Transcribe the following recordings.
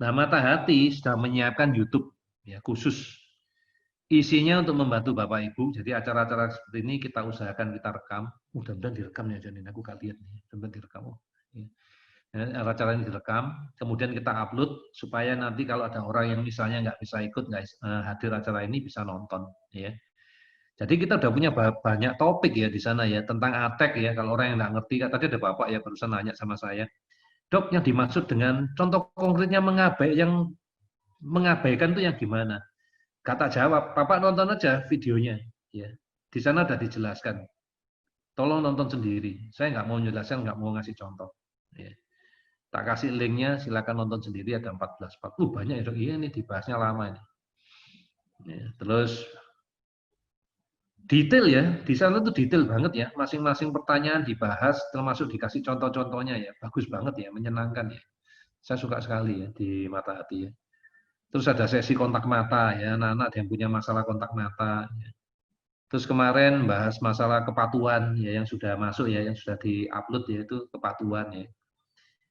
Nah, Mata Hati sudah menyiapkan YouTube ya khusus isinya untuk membantu Bapak Ibu. Jadi acara-acara seperti ini kita usahakan kita rekam. Mudah-mudahan direkam ya, Janin. Aku gak lihat nih. Mudah-mudahan direkam. Ya. Acara ini direkam, kemudian kita upload supaya nanti kalau ada orang yang misalnya nggak bisa ikut, nggak hadir acara ini bisa nonton. Ya. Jadi kita udah punya banyak topik ya di sana ya tentang ATEK ya. Kalau orang yang nggak ngerti, tadi ada Bapak ya barusan nanya sama saya, Dok, yang dimaksud dengan contoh konkretnya yang mengabaikan itu yang gimana? Kata jawab, Bapak nonton aja videonya. Ya, di sana udah dijelaskan. Tolong nonton sendiri. Saya nggak mau menjelaskan, nggak mau ngasih contoh. Ya. Tak kasih linknya, silakan nonton sendiri. Ada 14 part. Banyak ya Dok. Iya ini dibahasnya lama ini. Ya, terus detail ya, di sana tuh detail banget ya. Masing-masing pertanyaan dibahas, termasuk dikasih contoh-contohnya ya. Bagus banget ya, menyenangkan ya. Saya suka sekali ya di Mata Hati ya. Terus ada sesi kontak mata ya, anak-anak yang punya masalah kontak mata. Ya. Terus kemarin bahas masalah kepatuhan ya yang sudah masuk ya, yang sudah diupload ya itu kepatuhan ya.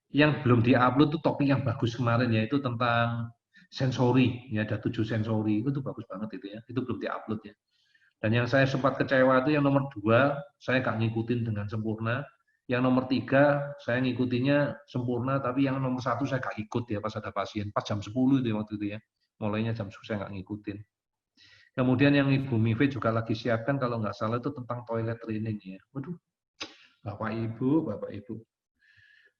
Yang belum diupload tuh topik yang bagus kemarin ya itu tentang sensori ya ada 7 sensori itu bagus banget itu ya. Itu belum diupload ya. Dan yang saya sempat kecewa itu yang nomor 2 saya nggak ngikutin dengan sempurna. Yang nomor 3 saya ngikutinnya sempurna, tapi yang nomor 1 saya nggak ikut ya pas ada pasien. Pas jam 10 itu ya waktu itu ya. Mulainya jam 10 saya nggak ngikutin. Kemudian yang Ibu Mive juga lagi siapkan kalau nggak salah itu tentang toilet training ya. Waduh, Bapak Ibu,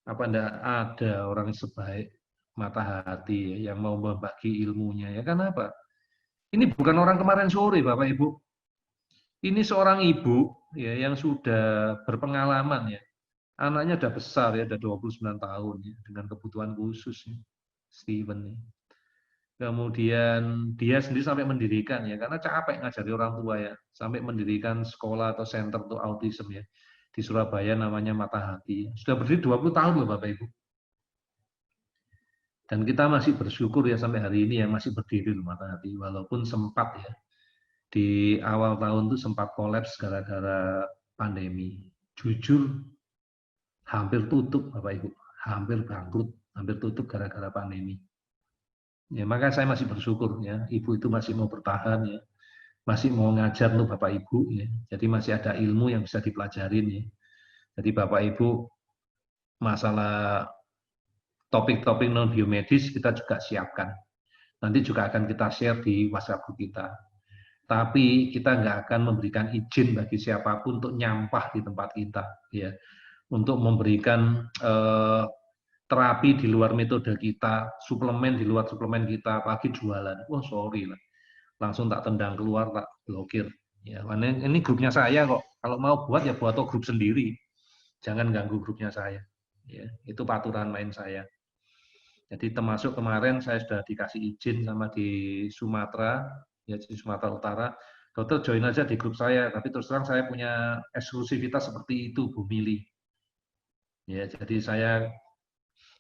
apa enggak ada orang sebaik Mata Hati ya, yang mau membagi ilmunya ya? Kenapa? Ini bukan orang kemarin sore, Bapak Ibu. Ini seorang ibu ya yang sudah berpengalaman ya. Anaknya udah besar ya, udah 29 tahun ya, dengan kebutuhan khusus ya, Steven ya. Kemudian dia sendiri sampai mendirikan ya, karena capek ngajari orang tua ya, sampai mendirikan sekolah atau center untuk autism ya di Surabaya namanya Mata Hati. Sudah berdiri 20 tahun loh Bapak Ibu. Dan kita masih bersyukur ya sampai hari ini ya masih berdiri loh Mata Hati, walaupun sempat ya di awal tahun itu sempat kolaps gara-gara pandemi. Jujur hampir tutup Bapak Ibu, hampir bangkrut, hampir tutup gara-gara pandemi. Ya, maka saya masih bersyukur ya, ibu itu masih mau bertahan ya, masih mau ngajar tuh Bapak Ibu ya. Jadi masih ada ilmu yang bisa dipelajarin ya. Jadi Bapak Ibu masalah topik-topik non biomedis kita juga siapkan. Nanti juga akan kita share di WhatsApp group kita. Tapi kita nggak akan memberikan izin bagi siapapun untuk nyampah di tempat kita ya. Untuk memberikan terapi di luar metode kita, suplemen di luar suplemen kita, apalagi jualan. Wah, sorry lah. Langsung tak tendang keluar, tak blokir. Ya, ini grupnya saya kok. Kalau mau buat ya buat grup sendiri. Jangan ganggu grupnya saya. Ya, itu paturan main saya. Jadi termasuk kemarin saya sudah dikasih izin sama di Sumatera, ya di Sumatera Utara. Dokter join aja di grup saya, tapi terus terang saya punya eksklusivitas seperti itu, Bu Mili. Ya, jadi saya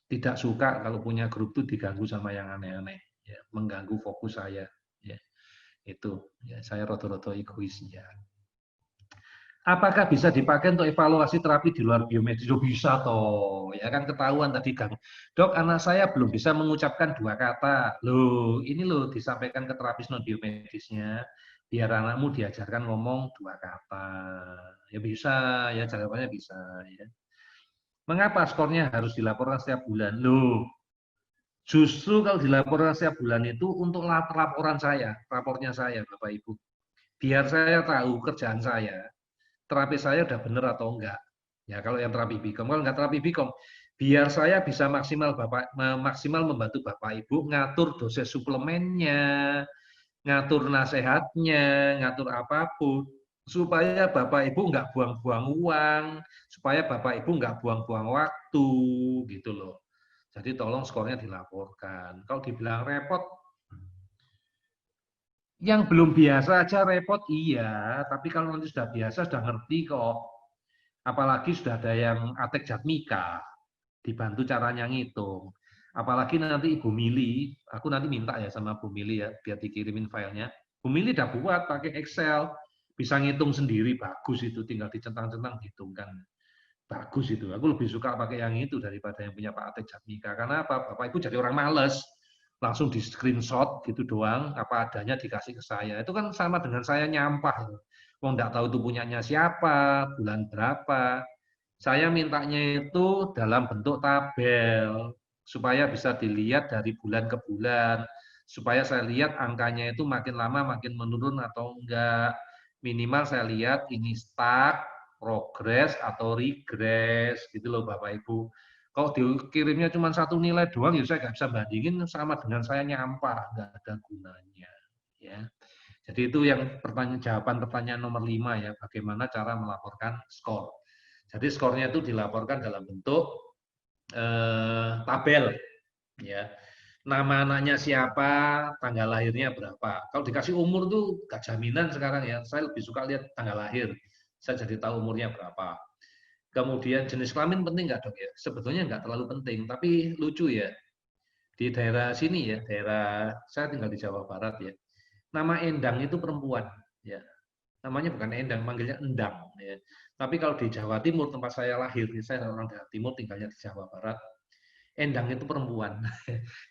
tidak suka kalau punya grup itu diganggu sama yang aneh-aneh, ya, mengganggu fokus saya. Ya, itu, ya, saya roto-roto egois. Ya. Apakah bisa dipakai untuk evaluasi terapi di luar biomedis? Oh, bisa toh, ya kan ketahuan tadi Kang. Dok, anak saya belum bisa mengucapkan 2 kata. Loh, ini loh disampaikan ke terapis non biomedisnya, biar anakmu diajarkan ngomong 2 kata. Ya bisa, ya jawabannya bisa. Ya. Mengapa skornya harus dilaporkan setiap bulan? Loh, justru kalau dilaporkan setiap bulan itu untuk rapornya saya, Bapak Ibu. Biar saya tahu kerjaan saya, terapi saya udah benar atau enggak. Ya kalau yang terapi Bikom, kalau enggak terapi Bikom, biar saya bisa maksimal membantu Bapak Ibu ngatur dosis suplemennya, ngatur nasehatnya, ngatur apapun, supaya Bapak Ibu enggak buang-buang uang, supaya Bapak Ibu enggak buang-buang waktu, gitu loh. Jadi tolong skornya dilaporkan. Kalau dibilang repot, yang belum biasa aja repot iya, tapi kalau nanti sudah biasa, sudah ngerti kok. Apalagi sudah ada yang Atek Jatmika, dibantu caranya ngitung. Apalagi nanti Ibu Mili, aku nanti minta ya sama Bu Mili ya, biar dikirimin filenya. Bu Mili udah buat pakai Excel, bisa ngitung sendiri, bagus itu, tinggal dicentang-centang, dihitungkan. Bagus itu, aku lebih suka pakai yang itu daripada yang punya Pak Atek Jatmika. Karena apa? Bapak Ibu jadi orang males. langsung di screenshot gitu doang, apa adanya dikasih ke saya. Itu kan sama dengan saya nyampah. Wong nggak tahu itu punyanya siapa, bulan berapa. Saya mintanya itu dalam bentuk tabel supaya bisa dilihat dari bulan ke bulan, supaya saya lihat angkanya itu makin lama makin menurun atau enggak. Minimal saya lihat ini stuck, progres atau regress gitu loh Bapak Ibu. Kalau dikirimnya cuma satu nilai doang, ya saya nggak bisa bandingin sama dengan saya nyampah, nggak ada gunanya. Ya, jadi itu yang jawaban pertanyaan nomor 5 ya, bagaimana cara melaporkan skor. Jadi skornya itu dilaporkan dalam bentuk tabel, ya. Nama anaknya siapa, tanggal lahirnya berapa. Kalau dikasih umur tuh gak jaminan sekarang ya. Saya lebih suka lihat tanggal lahir. Saya jadi tahu umurnya berapa. Kemudian jenis kelamin penting nggak dok ya? Sebetulnya nggak terlalu penting, tapi lucu ya. Di daerah sini ya, daerah saya tinggal di Jawa Barat ya. Nama Endang itu perempuan, ya. Namanya bukan Endang, manggilnya Endang. Ya. Tapi kalau di Jawa Timur tempat saya lahir, saya orang Jawa Timur tinggalnya di Jawa Barat. Endang itu perempuan.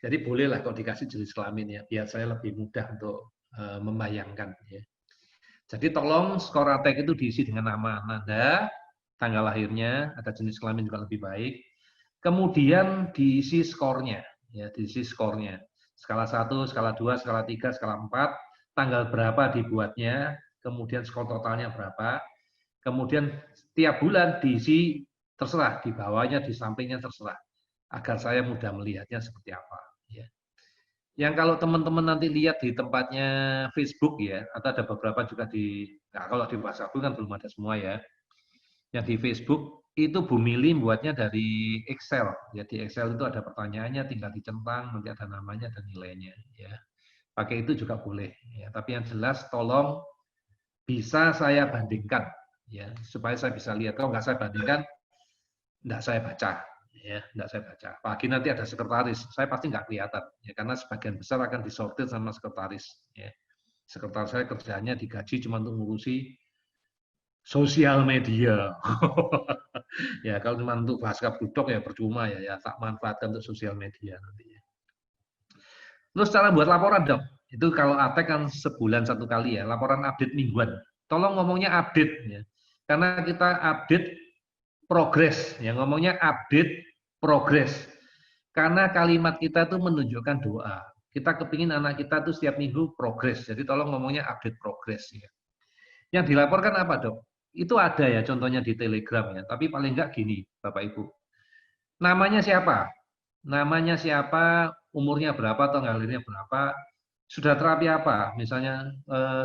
Jadi bolehlah kalau dikasih jenis kelamin ya, biar saya lebih mudah untuk membayangkan. Ya. Jadi tolong skor ATEK itu diisi dengan nama Anda, tanggal lahirnya, ada jenis kelamin juga lebih baik. Kemudian diisi skornya, ya diisi skornya. Skala 1, skala 2, skala 3, skala 4, tanggal berapa dibuatnya, kemudian skor totalnya berapa. Kemudian setiap bulan diisi terserah, di bawahnya, di sampingnya terserah. Agar saya mudah melihatnya seperti apa. Ya. Yang kalau teman-teman nanti lihat di tempatnya Facebook ya, atau ada beberapa juga nah kalau di WhatsApp kan belum ada semua ya. Yang di Facebook itu Bu Mili buatnya dari Excel. Ya di Excel itu ada pertanyaannya, tinggal dicentang, nanti ada namanya dan nilainya. Ya, pakai itu juga boleh. Ya, tapi yang jelas tolong bisa saya bandingkan, ya supaya saya bisa lihat. Kalau nggak saya bandingkan, nggak saya baca. Ya, nggak saya baca. Pagi nanti ada sekretaris, saya pasti nggak kelihatan, ya karena sebagian besar akan disortir sama sekretaris. Ya. Sekretaris saya kerjanya digaji cuma untuk ngurusi sosial media. Ya kalau cuma untuk bahas budok ya percuma ya, ya tak manfaatkan untuk sosial media nantinya. Terus cara buat laporan dok, itu kalau ATEK kan sebulan satu kali ya, laporan update mingguan. Tolong ngomongnya update ya, karena kita update progres, ya ngomongnya update progres. Karena kalimat kita itu menunjukkan doa. Kita kepingin anak kita tuh setiap minggu progres, jadi tolong ngomongnya update progres ya. Yang dilaporkan apa dok? Itu ada ya contohnya di Telegram ya, tapi paling enggak gini Bapak Ibu. Namanya siapa? Namanya siapa, umurnya berapa, tanggal lahirnya berapa, sudah terapi apa? Misalnya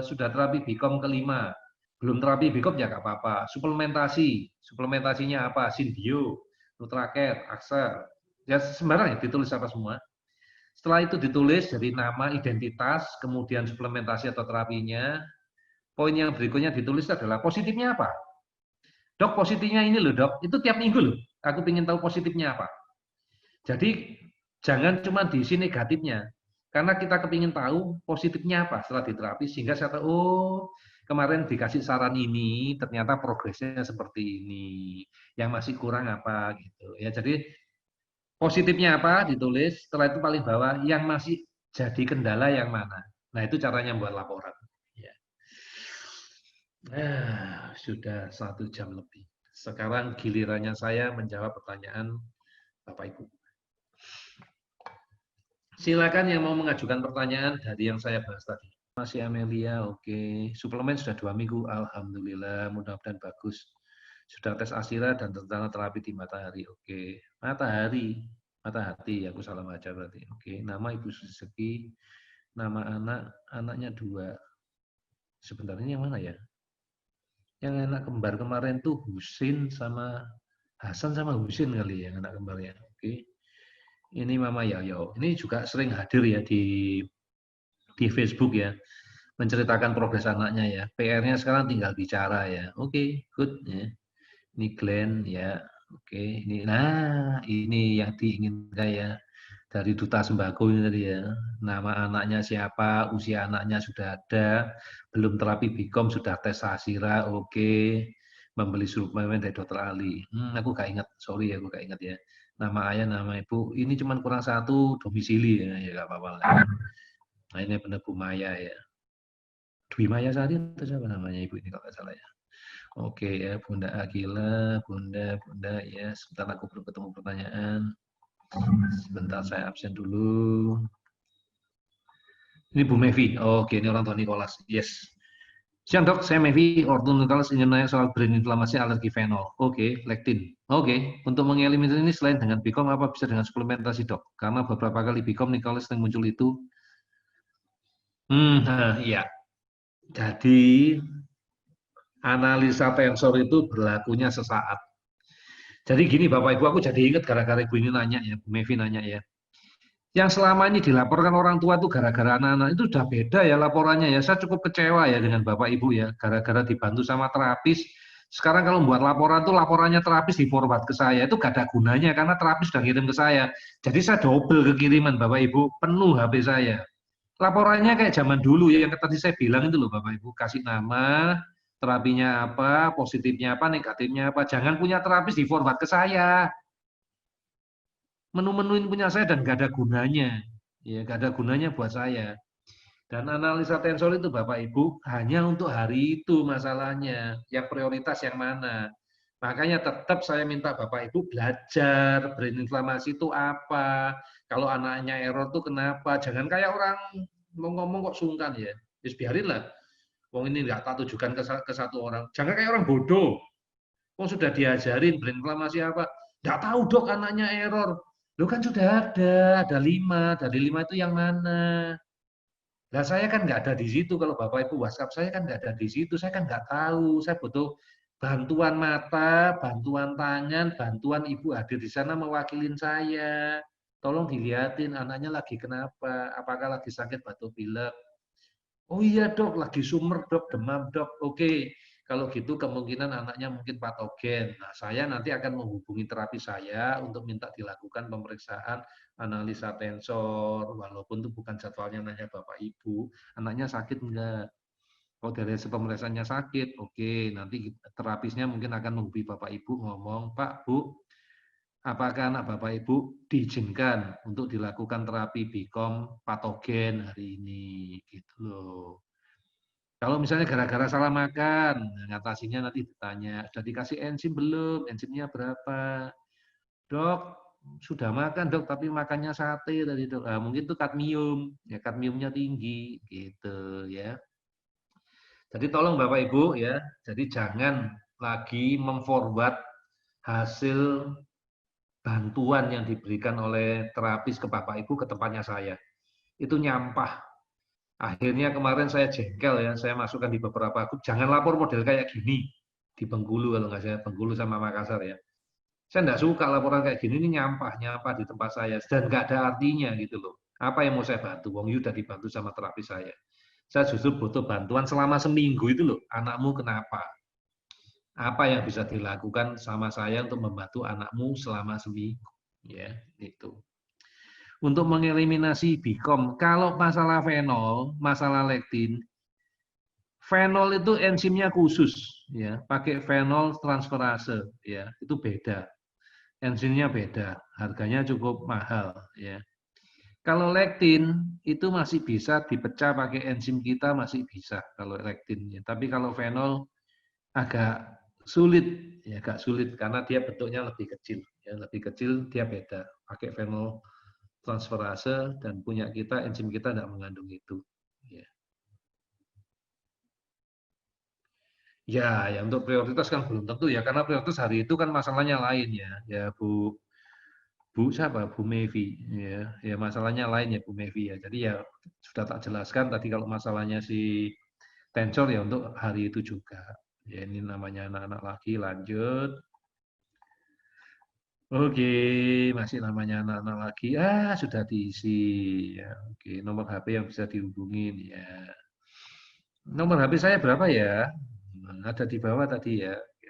sudah terapi Bicom kelima, belum terapi Bicom ya nggak apa-apa. Suplementasi, suplementasinya apa? Sinbio, Nutraker, Axel, ya sembarang ya ditulis apa semua. Setelah itu ditulis dari nama, identitas, kemudian suplementasi atau terapinya. Poin yang berikutnya ditulis adalah positifnya apa? Dok, positifnya ini loh dok, itu tiap minggu loh. Aku ingin tahu positifnya apa. Jadi jangan cuma diisi negatifnya, karena kita kepingin tahu positifnya apa setelah diterapi, sehingga saya tahu, oh kemarin dikasih saran ini, ternyata progresnya seperti ini, yang masih kurang apa gitu. Ya jadi positifnya apa ditulis, setelah itu paling bawah yang masih jadi kendala yang mana. Nah itu caranya buat laporan. Ya. Nah, sudah 1 jam lebih. Sekarang gilirannya saya menjawab pertanyaan Bapak Ibu. Silakan yang mau mengajukan pertanyaan dari yang saya bahas tadi. Masih Amelia, oke. Suplemen sudah 2 minggu, alhamdulillah, mudah-mudahan bagus. Sudah tes Asira dan rencana terapi di Matahari, oke. Matahari, Matahati, aku salah baca berarti. Oke, nama Ibu Suzuki, nama anaknya 2. Sebentar, ini yang mana ya? Yang anak kembar kemarin tuh Husin sama Hasan sama Husin kali ya, anak kembarnya. Oke. Ini Mama Yayo. Ini juga sering hadir ya di Facebook ya, menceritakan progres anaknya ya. PR-nya sekarang tinggal bicara ya. Oke, good ya. Ini Glenn ya. Oke, ini yang diinginkan ya dari Duta Sembako ini tadi ya. Nama anaknya siapa, usia anaknya sudah ada, belum terapi Bicom sudah tes Asira, oke. Membeli suplemen dari Dokter Ali. Aku gak ingat, sorry aku gak ingat ya. Nama ayah, nama ibu. Ini cuma kurang satu domisili ya, ya nggak apa-apa lah. Nah ini benar Bu Maya ya. Dwi Maya Sari atau siapa namanya ibu ini kalau nggak salah ya. Oke ya, Bunda Akila, Bunda ya. Sebentar aku belum ketemu pertanyaan. Sebentar saya absen dulu. Ini Bu Mevi. Oke, ini orang tua Nicholas. Yes. Siang dok, saya Mevi, ortodontalis ingin nanya soal brain inflamasi alergi fenol. Oke, lektin. Oke, untuk mengeliminasi ini selain dengan Bicom apa bisa dengan suplementasi dok? Karena beberapa kali Bicom Nicholas yang muncul itu. Iya. Jadi analisa tensor itu berlakunya sesaat. Jadi gini Bapak Ibu, aku jadi ingat gara-gara Ibu ini nanya ya, Bu Mevi nanya ya. Yang selama ini dilaporkan orang tua itu gara-gara anak-anak itu sudah beda ya laporannya ya. Saya cukup kecewa ya dengan Bapak Ibu ya, gara-gara dibantu sama terapis. Sekarang kalau membuat laporan tuh laporannya terapis di forward ke saya itu gak ada gunanya karena terapis sudah kirim ke saya. Jadi saya double kekiriman Bapak Ibu, penuh HP saya. Laporannya kayak zaman dulu ya, yang tadi saya bilang itu loh Bapak Ibu, kasih nama, terapinya apa, positifnya apa, negatifnya apa. Jangan punya terapis di forward ke saya. Menu-menuin punya saya dan gak ada gunanya. Ya, gak ada gunanya buat saya. Dan analisa tensor itu Bapak Ibu hanya untuk hari itu masalahnya. Yang prioritas yang mana. Makanya tetap saya minta Bapak Ibu belajar brain inflamasi itu apa. Kalau anaknya error itu kenapa. Jangan kayak orang mau ngomong kok sungkan ya. Just biarin lah. Wong ini nggak tak tujukan ke satu orang. Jangan kayak orang bodoh. Wong sudah diajarin brain inflamasi apa. Nggak tahu dok anaknya error. Lo kan sudah ada 5. Dari 5 itu yang mana? Nah, saya kan nggak ada di situ. Kalau Bapak Ibu WhatsApp saya kan nggak ada di situ. Saya kan nggak tahu. Saya butuh bantuan mata, bantuan tangan, bantuan Ibu hadir di sana mewakilin saya. Tolong dilihatin anaknya lagi kenapa? Apakah lagi sakit batuk pilek? Oh iya dok, lagi sumer dok, demam dok. Oke, kalau gitu kemungkinan anaknya mungkin patogen. Nah, saya nanti akan menghubungi terapi saya untuk minta dilakukan pemeriksaan analisa tensor, walaupun itu bukan jadwalnya nanya Bapak Ibu, anaknya sakit enggak? Kalau dari hasil pemeriksaannya sakit, oke, nanti terapisnya mungkin akan menghubungi Bapak Ibu ngomong, Pak, Bu, apakah anak Bapak Ibu diizinkan untuk dilakukan terapi Bicom patogen hari ini, gitu loh. Kalau misalnya gara-gara salah makan, ngatasinya nanti ditanya, sudah dikasih enzim belum? Enzimnya berapa? Dok, sudah makan dok, tapi makannya sate tadi dok. Nah, mungkin itu kadmium, ya kadmiumnya tinggi, gitu ya. Jadi tolong Bapak Ibu ya, jadi jangan lagi memforward hasil bantuan yang diberikan oleh terapis ke Bapak Ibu ke tempatnya saya. Itu nyampah. Akhirnya kemarin saya jengkel ya, saya masukkan di beberapa grup, jangan lapor model kayak gini di Bengkulu kalau nggak saya, Bengkulu sama Makassar ya. Saya nggak suka laporan kayak gini, ini nyampah di tempat saya dan nggak ada artinya gitu loh. Apa yang mau saya bantu? Wong Yu udah dibantu sama terapis saya. Saya justru butuh bantuan selama seminggu itu loh. Anakmu kenapa? Apa yang bisa dilakukan sama saya untuk membantu anakmu selama seminggu? Ya, itu. Untuk mengeliminasi Bicom, kalau masalah fenol, masalah lektin, fenol itu enzimnya khusus, ya, pakai fenol transferase, ya, itu beda. Enzimnya beda, harganya cukup mahal, ya. Kalau lektin itu masih bisa dipecah pakai enzim kita masih bisa kalau lektinnya. Tapi kalau fenol agak sulit, ya agak sulit karena dia bentuknya lebih kecil, ya lebih kecil dia beda. Pakai fenol transferase dan punya kita enzim kita tidak mengandung itu. Ya. Ya, untuk prioritas kan belum tentu ya, karena prioritas hari itu kan masalahnya lain ya, ya Bu siapa? Bu Mevi, ya masalahnya lain ya Bu Mevi ya. Jadi ya sudah tak jelaskan tadi kalau masalahnya si tensor ya untuk hari itu juga. Ya ini namanya anak-anak lagi lanjut. Oke, masih namanya anak-anak lagi. Sudah diisi. Ya, oke, nomor HP yang bisa dihubungin ya. Nomor HP saya berapa ya? Ada di bawah tadi ya.